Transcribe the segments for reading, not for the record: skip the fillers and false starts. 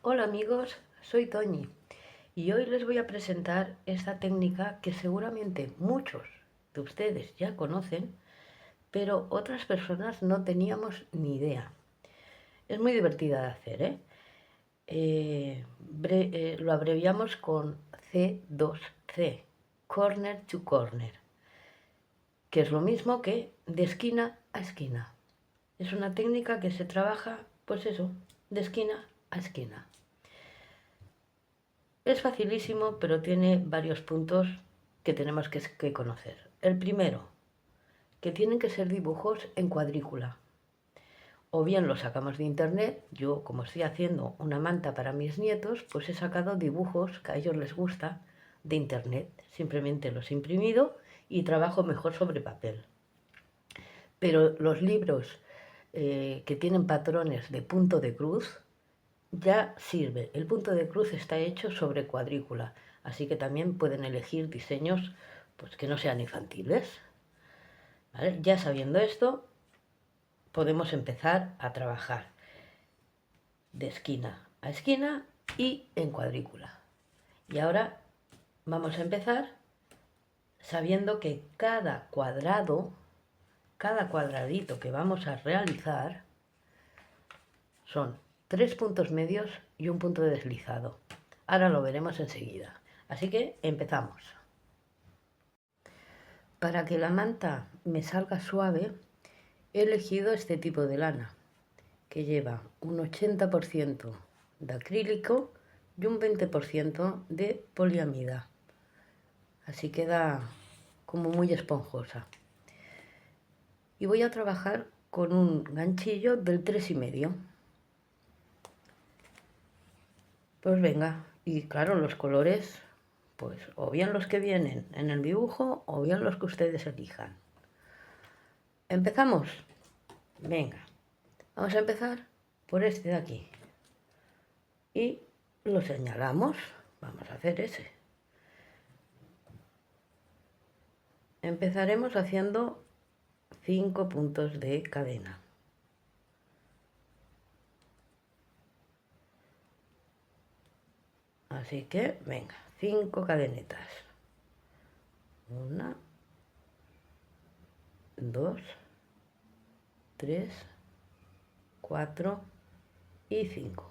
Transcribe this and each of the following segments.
Hola amigos, soy Toñi y hoy les voy a presentar esta técnica que seguramente muchos de ustedes ya conocen, pero otras personas no teníamos ni idea. Es muy divertida de hacer, ¿eh? Lo abreviamos con C2C, Corner to Corner, que es lo mismo que de esquina a esquina. Es una técnica que se trabaja, pues eso, de esquina a esquina. Es facilísimo, pero tiene varios puntos que tenemos que conocer. El primero, que tienen que ser dibujos en cuadrícula. O bien los sacamos de internet, yo como estoy haciendo una manta para mis nietos, pues he sacado dibujos que a ellos les gusta de internet. Simplemente los he imprimido y trabajo mejor sobre papel. Pero los libros que tienen patrones de punto de cruz, ya sirve. El punto de cruz está hecho sobre cuadrícula, así que también pueden elegir diseños pues, que no sean infantiles. ¿Vale? Ya sabiendo esto, podemos empezar a trabajar de esquina a esquina y en cuadrícula. Y ahora vamos a empezar sabiendo que cada cuadrado, cada cuadradito que vamos a realizar son 3 puntos medios y un punto de deslizado. Ahora lo veremos enseguida. Así que empezamos. Para que la manta me salga suave, he elegido este tipo de lana, que lleva un 80% de acrílico y un 20% de poliamida. Así queda como muy esponjosa. Y voy a trabajar con un ganchillo del 3,5. Pues venga, y claro, los colores, pues o bien los que vienen en el dibujo o bien los que ustedes elijan. ¿Empezamos? Venga, vamos a empezar por este de aquí. Y lo señalamos, vamos a hacer ese. Empezaremos haciendo 5 puntos de cadena. Así que, venga, 5 cadenetas. 1, 2, 3, 4 y 5.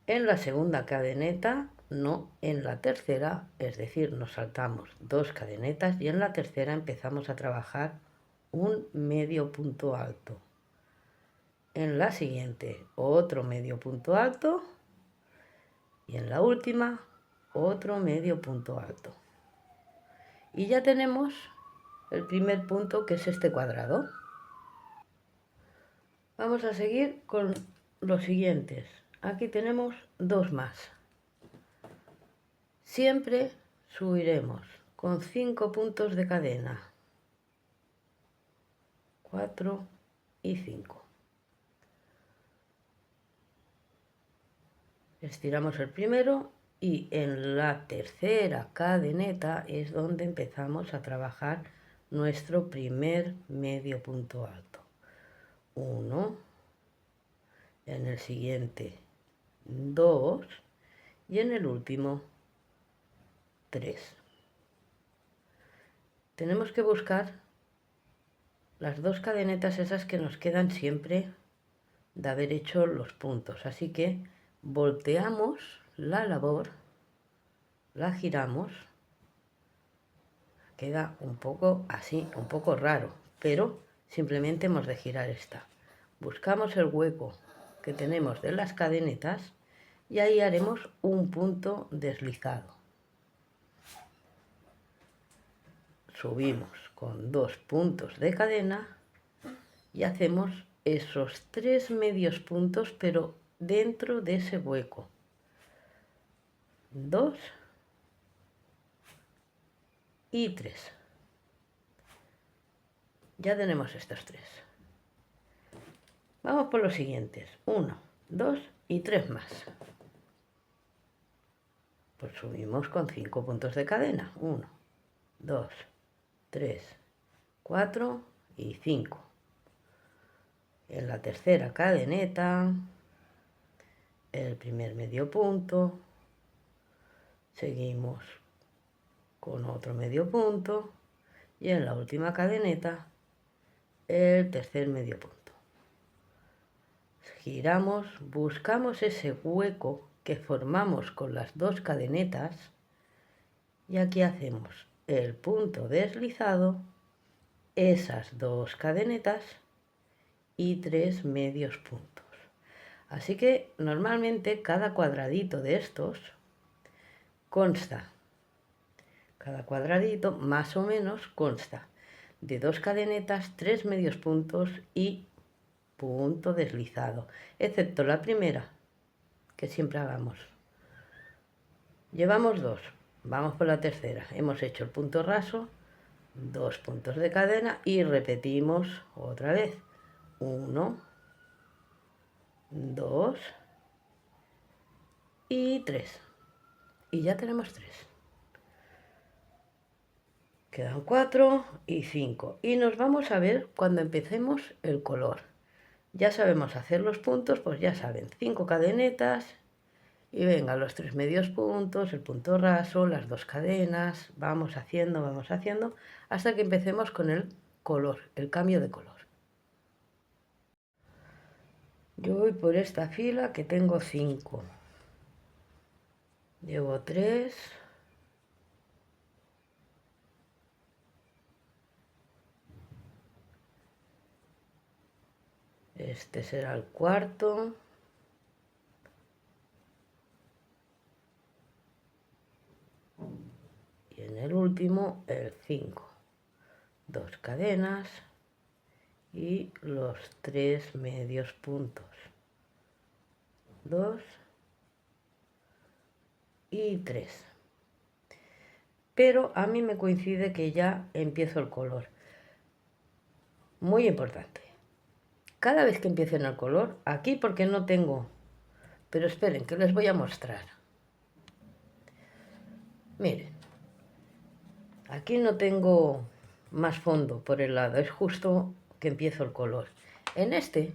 En la segunda cadeneta, no en la tercera, es decir, nos saltamos 2 cadenetas y en la tercera empezamos a trabajar un medio punto alto. En la siguiente, otro medio punto alto y en la última, otro medio punto alto. Y ya tenemos el primer punto, que es este cuadrado. Vamos a seguir con los siguientes. Aquí tenemos 2 más. Siempre subiremos con 5 puntos de cadena. 4 y 5. Estiramos el primero y en la tercera cadeneta es donde empezamos a trabajar nuestro primer medio punto alto. 1, en el siguiente 2 y en el último 3. Tenemos que buscar las 2 cadenetas esas que nos quedan siempre de haber hecho los puntos, así que volteamos la labor, la giramos, queda un poco así, un poco raro, pero simplemente hemos de girar esta. Buscamos el hueco que tenemos de las cadenetas y ahí haremos un punto deslizado. Subimos con 2 puntos de cadena y hacemos esos 3 medios puntos, pero dentro de ese hueco. 2 y 3. Ya tenemos estos 3. Vamos por los siguientes. 1, 2 y 3 más. Pues subimos con 5 puntos de cadena. 1, 2, 3, 4 y 5. En la tercera cadeneta, el primer medio punto, seguimos con otro medio punto y en la última cadeneta el tercer medio punto. Giramos, buscamos ese hueco que formamos con las dos cadenetas y aquí hacemos el punto deslizado, esas dos cadenetas y 3 medios puntos. Así que normalmente cada cuadradito de estos consta, cada cuadradito más o menos consta de 2 cadenetas, 3 medios puntos y punto deslizado, excepto la primera, que siempre hagamos. Llevamos 2, vamos por la tercera, hemos hecho el punto raso, 2 puntos de cadena y repetimos otra vez, 1, 2 y 3, y ya tenemos 3. Quedan 4 y 5, y nos vamos a ver cuando empecemos el color. Ya sabemos hacer los puntos, pues ya saben, 5 cadenetas y venga los 3 medios puntos, el punto raso, las 2 cadenas, vamos haciendo hasta que empecemos con el color, el cambio de color. Yo voy por esta fila que tengo 5, llevo 3, este será el cuarto, y en el último el 5, 2 cadenas y los 3 medios puntos, 2 y 3. Pero a mí me coincide que ya empiezo el color. Muy importante. Cada vez que empiecen el color, aquí porque no tengo, pero esperen que les voy a mostrar. Miren, aquí no tengo más fondo por el lado, es justo que empiezo el color. En este,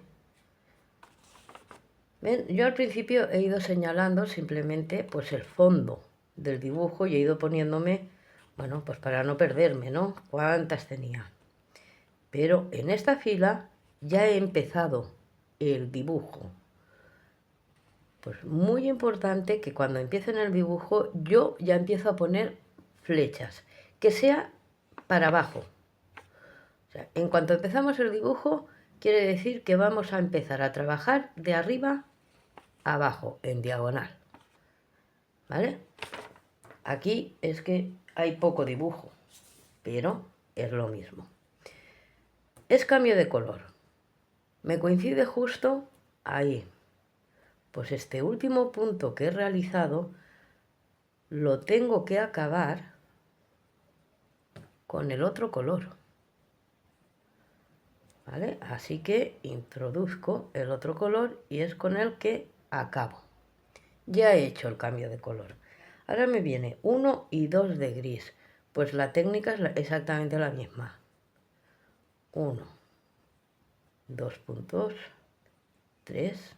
¿ven? Yo al principio he ido señalando simplemente pues el fondo del dibujo y he ido poniéndome, bueno, pues para no perderme, ¿no? ¿Cuántas tenía? Pero en esta fila ya he empezado el dibujo. Pues muy importante que cuando empiecen el dibujo yo ya empiezo a poner flechas, que sea para abajo. O sea, en cuanto empezamos el dibujo, quiere decir que vamos a empezar a trabajar de arriba a abajo, en diagonal. ¿Vale? Aquí es que hay poco dibujo, pero es lo mismo. Es cambio de color. Me coincide justo ahí. Pues este último punto que he realizado lo tengo que acabar con el otro color. ¿Vale? Así que introduzco el otro color y es con el que acabo. Ya he hecho el cambio de color. Ahora me viene 1 y 2 de gris. Pues la técnica es exactamente la misma. 1, 2 puntos, 3,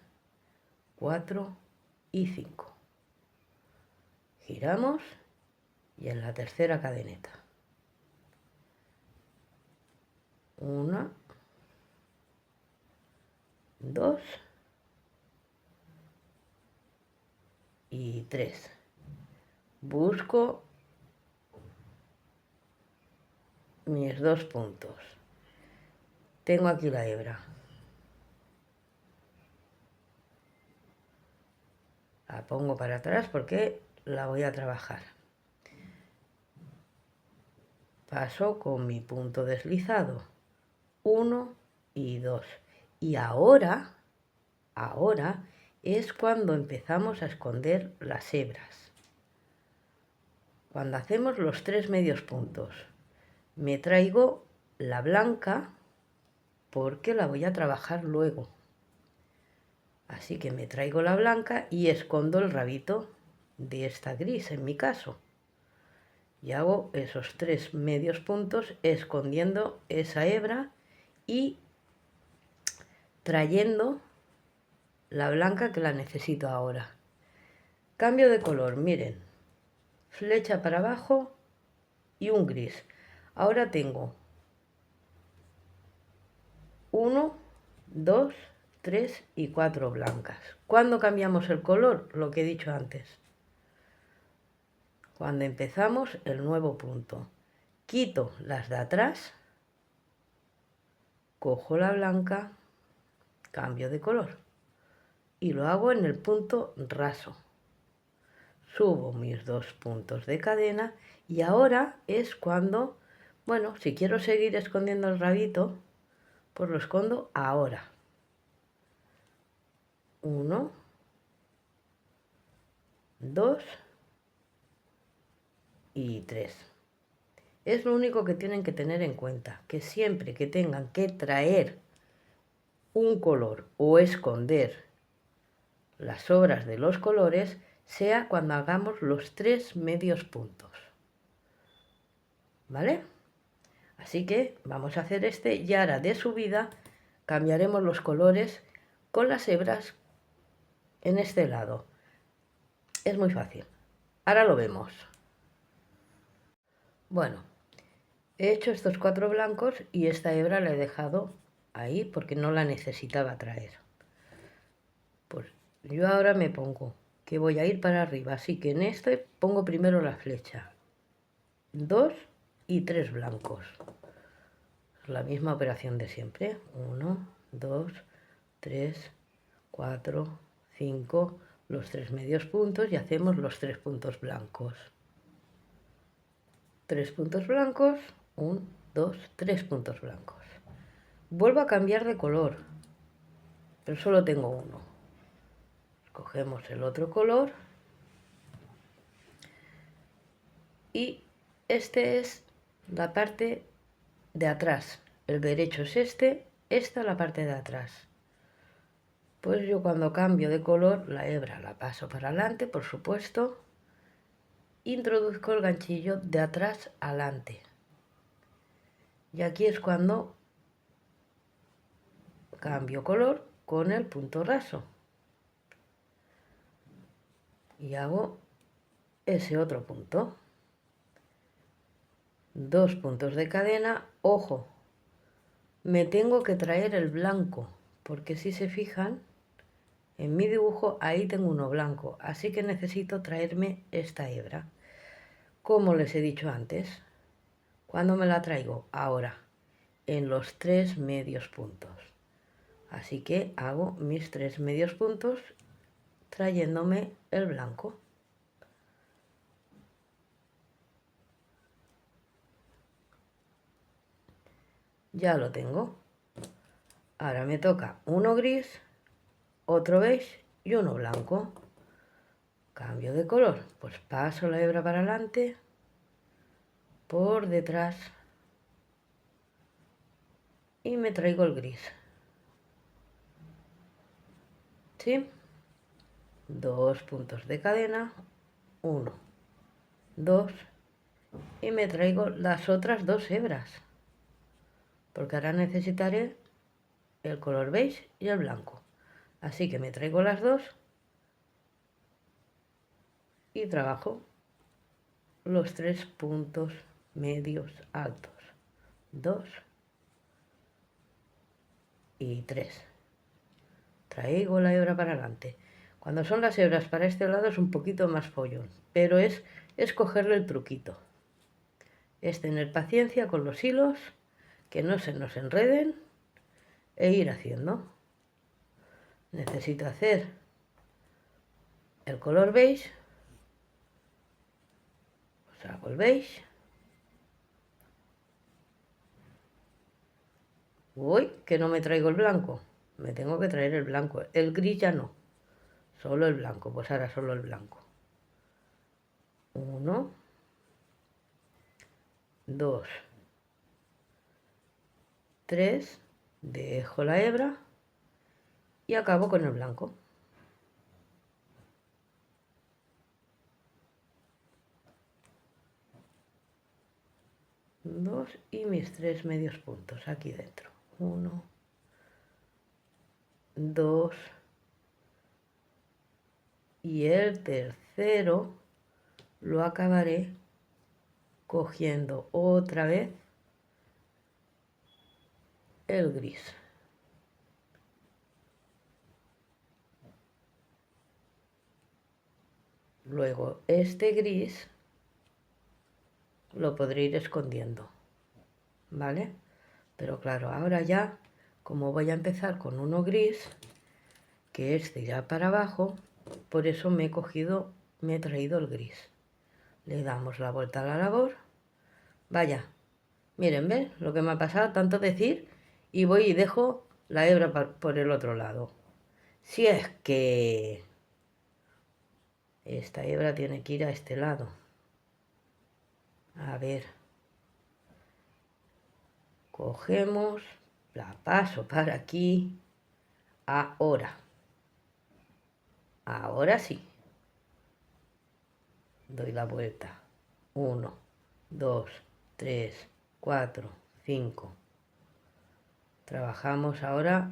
4 y 5. Giramos y en la tercera cadeneta. 1, 2 y 3. Busco mis 2 puntos. Tengo aquí la hebra. La pongo para atrás porque la voy a trabajar. Paso con mi punto deslizado. 1 y 2. Y ahora es cuando empezamos a esconder las hebras. Cuando hacemos los 3 medios puntos, me traigo la blanca porque la voy a trabajar luego. Así que me traigo la blanca y escondo el rabito de esta gris en mi caso. Y hago esos 3 medios puntos escondiendo esa hebra y trayendo la blanca que la necesito ahora. Cambio de color, miren, flecha para abajo y un gris. Ahora tengo 1, 2, 3 y 4 blancas. ¿Cuándo cambiamos el color? Lo que he dicho antes. Cuando empezamos el nuevo punto. Quito las de atrás, cojo la blanca, cambio de color y lo hago en el punto raso. Subo mis 2 puntos de cadena y ahora es cuando, bueno, si quiero seguir escondiendo el rabito, pues lo escondo ahora. 1, 2 y 3. Es lo único que tienen que tener en cuenta, que siempre que tengan que traer un color o esconder las sobras de los colores, sea cuando hagamos los 3 medios puntos. ¿Vale? Así que vamos a hacer este y ahora de subida cambiaremos los colores con las hebras en este lado. Es muy fácil. Ahora lo vemos. Bueno, he hecho estos 4 blancos y esta hebra la he dejado ahí porque no la necesitaba traer. Pues yo ahora me pongo que voy a ir para arriba, así que en este pongo primero la flecha. 2 y 3 blancos. La misma operación de siempre. 1, 2, 3, 4, 5, los 3 medios puntos y hacemos los 3 puntos blancos. 3 puntos blancos, 1, 2, 3 puntos blancos. Vuelvo a cambiar de color, pero solo tengo uno. Cogemos el otro color y este es la parte de atrás. El derecho es este, esta es la parte de atrás. Pues yo cuando cambio de color la hebra la paso para adelante, por supuesto. Introduzco el ganchillo de atrás adelante. Y aquí es cuando cambio color con el punto raso. Y hago ese otro punto. 2 puntos de cadena. Ojo, me tengo que traer el blanco, porque si se fijan, en mi dibujo ahí tengo uno blanco, así que necesito traerme esta hebra. Como les he dicho antes, ¿cuándo me la traigo? Ahora, en los 3 medios puntos. Así que hago mis 3 medios puntos trayéndome el blanco. Ya lo tengo. Ahora me toca uno gris, otro beige y uno blanco. Cambio de color, pues paso la hebra para adelante, por detrás y me traigo el gris. ¿Sí? 2 puntos de cadena, 1, 2 y me traigo las otras 2 hebras, porque ahora necesitaré el color beige y el blanco. Así que me traigo las 2 y trabajo los 3 puntos medios altos. 2 y 3. Traigo la hebra para adelante. Cuando son las hebras para este lado es un poquito más follón, pero es cogerle el truquito. Es tener paciencia con los hilos, que no se nos enreden e ir haciendo. Necesito hacer el color beige, pues hago el beige. Uy, que no me traigo el blanco. Me tengo que traer el blanco. El gris ya no. Solo el blanco. Pues ahora solo el blanco. 1, 2, 3. Dejo la hebra y acabo con el blanco. 2 y mis 3 medios puntos aquí dentro. 1, 2 y el tercero lo acabaré cogiendo otra vez el gris. Luego este gris lo podré ir escondiendo, ¿vale? Pero claro, ahora ya, como voy a empezar con uno gris, que este irá para abajo, por eso me he traído el gris. Le damos la vuelta a la labor. Vaya, miren, ¿ven lo que me ha pasado? Tanto decir, y voy y dejo la hebra por el otro lado. Si es que esta hebra tiene que ir a este lado. A ver. Cogemos, la paso para aquí. Ahora. Ahora sí. Doy la vuelta. 1, 2, 3, 4, 5. Trabajamos ahora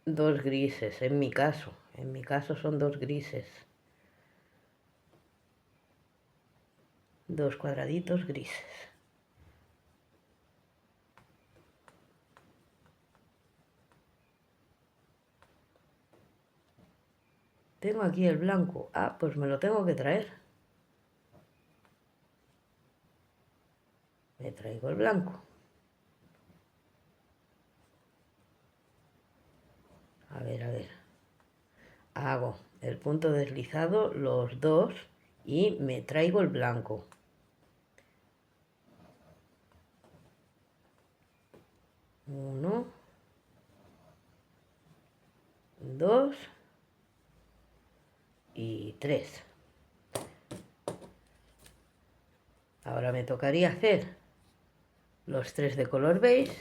dos grises, en mi caso. En mi caso son dos grises. Dos cuadraditos grises. Tengo aquí el blanco. Ah, pues me lo tengo que traer. Me traigo el blanco. A ver, a ver. Hago el punto deslizado, los dos, y me traigo el blanco. Uno, dos y tres. Ahora me tocaría hacer los tres de color beige,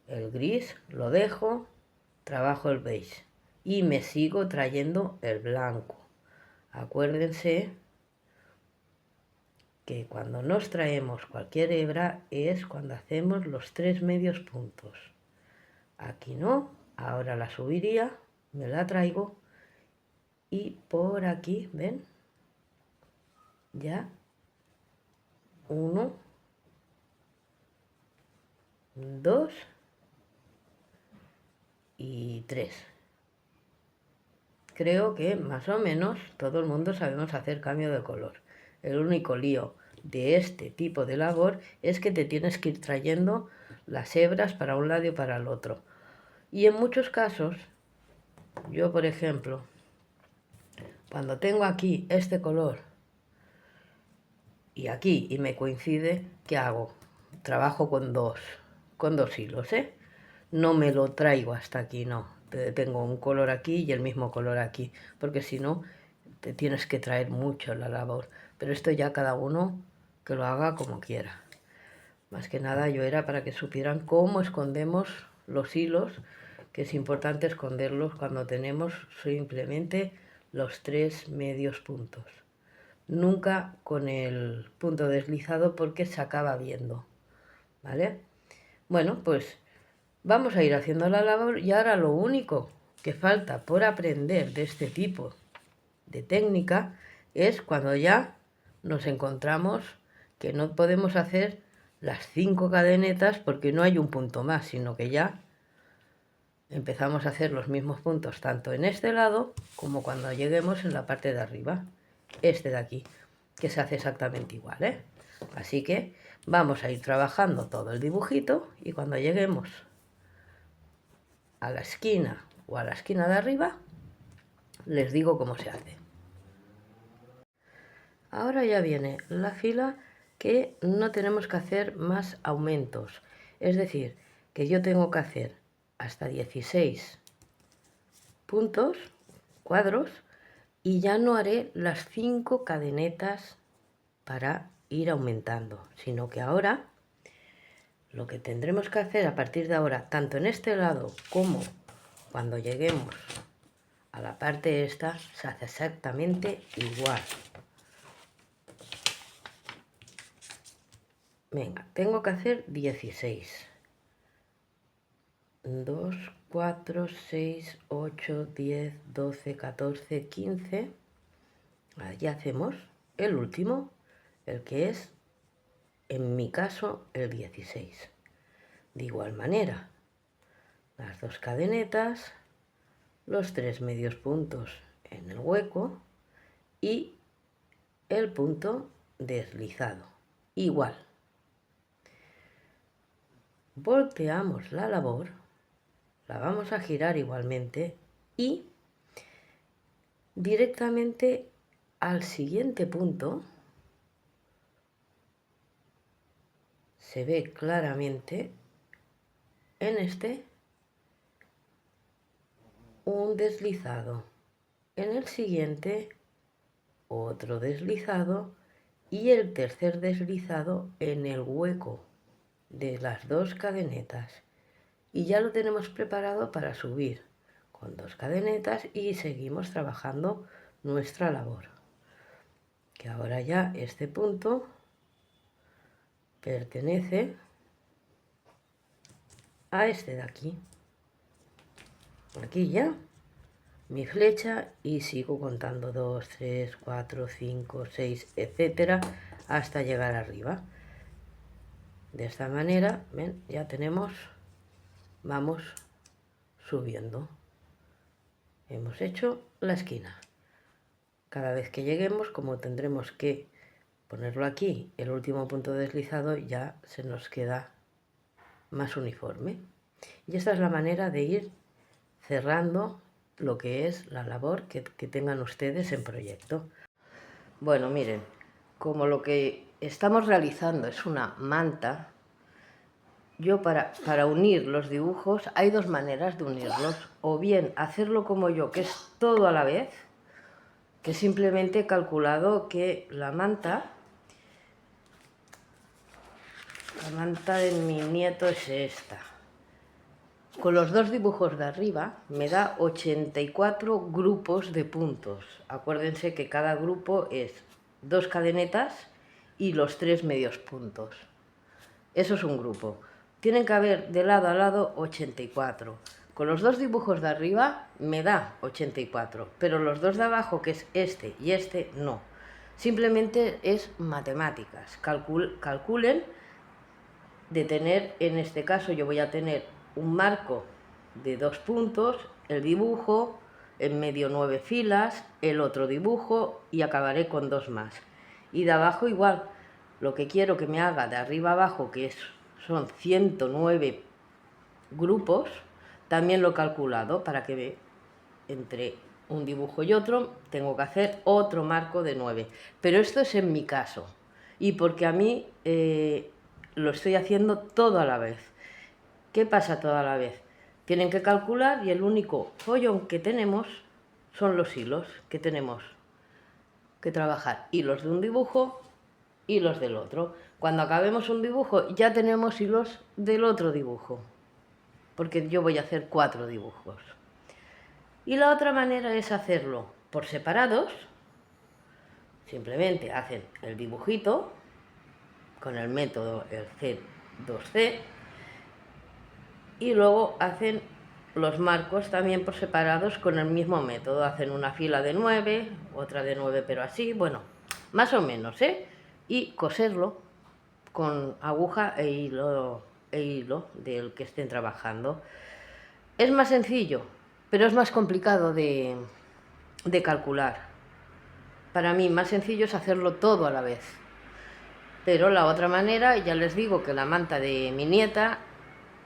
el gris lo dejo, trabajo el beige y me sigo trayendo el blanco. Acuérdense que cuando nos traemos cualquier hebra es cuando hacemos los tres medios puntos. Aquí no, ahora la subiría, me la traigo y por aquí, ¿ven? Ya, 1, 2 y 3. Creo que más o menos todo el mundo sabemos hacer cambio de color. El único lío de este tipo de labor es que te tienes que ir trayendo las hebras para un lado y para el otro. Y en muchos casos, yo por ejemplo, cuando tengo aquí este color y aquí y me coincide, ¿qué hago? Trabajo con dos hilos, ¿eh? No me lo traigo hasta aquí, no. Tengo un color aquí y el mismo color aquí, porque si no te tienes que traer mucho la labor. Pero esto ya cada uno que lo haga como quiera. Más que nada yo era para que supieran cómo escondemos los hilos, que es importante esconderlos cuando tenemos simplemente los tres medios puntos. Nunca con el punto deslizado porque se acaba viendo, ¿vale? Bueno, pues vamos a ir haciendo la labor y ahora lo único que falta por aprender de este tipo de técnica es cuando ya nos encontramos que no podemos hacer las 5 cadenetas porque no hay un punto más, sino que ya empezamos a hacer los mismos puntos tanto en este lado como cuando lleguemos en la parte de arriba, este de aquí, que se hace exactamente igual, ¿eh? Así que vamos a ir trabajando todo el dibujito y cuando lleguemos a la esquina o a la esquina de arriba, les digo cómo se hace. Ahora ya viene la fila que no tenemos que hacer más aumentos. Es decir, que yo tengo que hacer hasta 16 puntos, cuadros, y ya no haré las 5 cadenetas para ir aumentando, sino que ahora lo que tendremos que hacer a partir de ahora, tanto en este lado como cuando lleguemos a la parte esta, se hace exactamente igual. Venga, tengo que hacer 16. 2, 4, 6, 8, 10, 12, 14, 15. Ya hacemos el último, el que es, en mi caso, el 16. De igual manera, las 2 cadenetas, los 3 medios puntos en el hueco y el punto deslizado. Igual. Volteamos la labor, la vamos a girar igualmente y directamente al siguiente punto se ve claramente en este un deslizado, en el siguiente otro deslizado y el tercer deslizado en el hueco de las 2 cadenetas, y ya lo tenemos preparado para subir con 2 cadenetas y seguimos trabajando nuestra labor, que ahora ya este punto pertenece a este de aquí. Aquí ya mi flecha y sigo contando 2, 3, 4, 5, 6, etcétera, hasta llegar arriba. De esta manera, ven, ya tenemos, vamos subiendo. Hemos hecho la esquina. Cada vez que lleguemos, como tendremos que ponerlo aquí, el último punto deslizado, ya se nos queda más uniforme. Y esta es la manera de ir cerrando lo que es la labor que tengan ustedes en proyecto. Bueno, miren, como lo que estamos realizando es una manta, yo para unir los dibujos hay 2 maneras de unirlos. O bien hacerlo como yo, que es todo a la vez, que simplemente he calculado que la manta de mi nieto es esta. Con los 2 dibujos de arriba me da 84 grupos de puntos. Acuérdense que cada grupo es 2 cadenetas y los 3 medios puntos. Eso es un grupo. Tienen que haber de lado a lado 84. Con los 2 dibujos de arriba me da 84, pero los 2 de abajo, que es este y este, no. Simplemente es matemáticas. Calculen de tener, en este caso yo voy a tener un marco de 2 puntos, el dibujo, en medio 9 filas, el otro dibujo y acabaré con 2 más. Y de abajo igual, lo que quiero que me haga de arriba a abajo, que son 109 grupos, también lo he calculado para que entre un dibujo y otro tengo que hacer otro marco de 9. Pero esto es en mi caso y porque a mí lo estoy haciendo todo a la vez. ¿Qué pasa todo a la vez? Tienen que calcular y el único follón que tenemos son los hilos que tenemos que trabajar. Hilos de un dibujo, hilos del otro. Cuando acabemos un dibujo ya tenemos hilos del otro dibujo, porque yo voy a hacer 4 dibujos. Y la otra manera es hacerlo por separados. Simplemente hacen el dibujito con el método el C2C y luego hacen los marcos también por separados con el mismo método. Hacen una fila de 9, otra de 9 pero así, bueno, más o menos, ¿eh? Y coserlo con aguja e hilo del que estén trabajando. Es más sencillo, pero es más complicado de calcular. Para mí más sencillo es hacerlo todo a la vez. Pero la otra manera, ya les digo que la manta de mi nieta,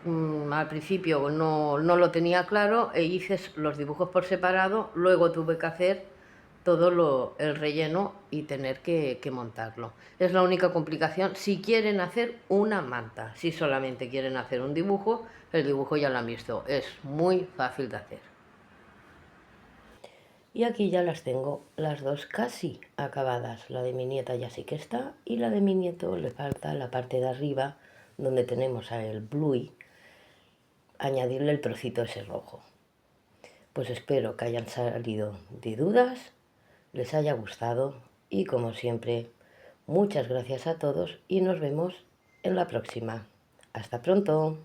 al principio no lo tenía claro e hice los dibujos por separado, luego tuve que hacer todo el relleno y tener que montarlo. Es la única complicación si quieren hacer una manta. Si solamente quieren hacer un dibujo, el dibujo ya lo han visto, es muy fácil de hacer. Y aquí ya las tengo las 2 casi acabadas. La de mi nieta ya sí que está y la de mi nieto le falta la parte de arriba donde tenemos el bluey, añadirle el trocito ese rojo. Pues espero que hayan salido de dudas, les haya gustado y como siempre, muchas gracias a todos y nos vemos en la próxima. Hasta pronto.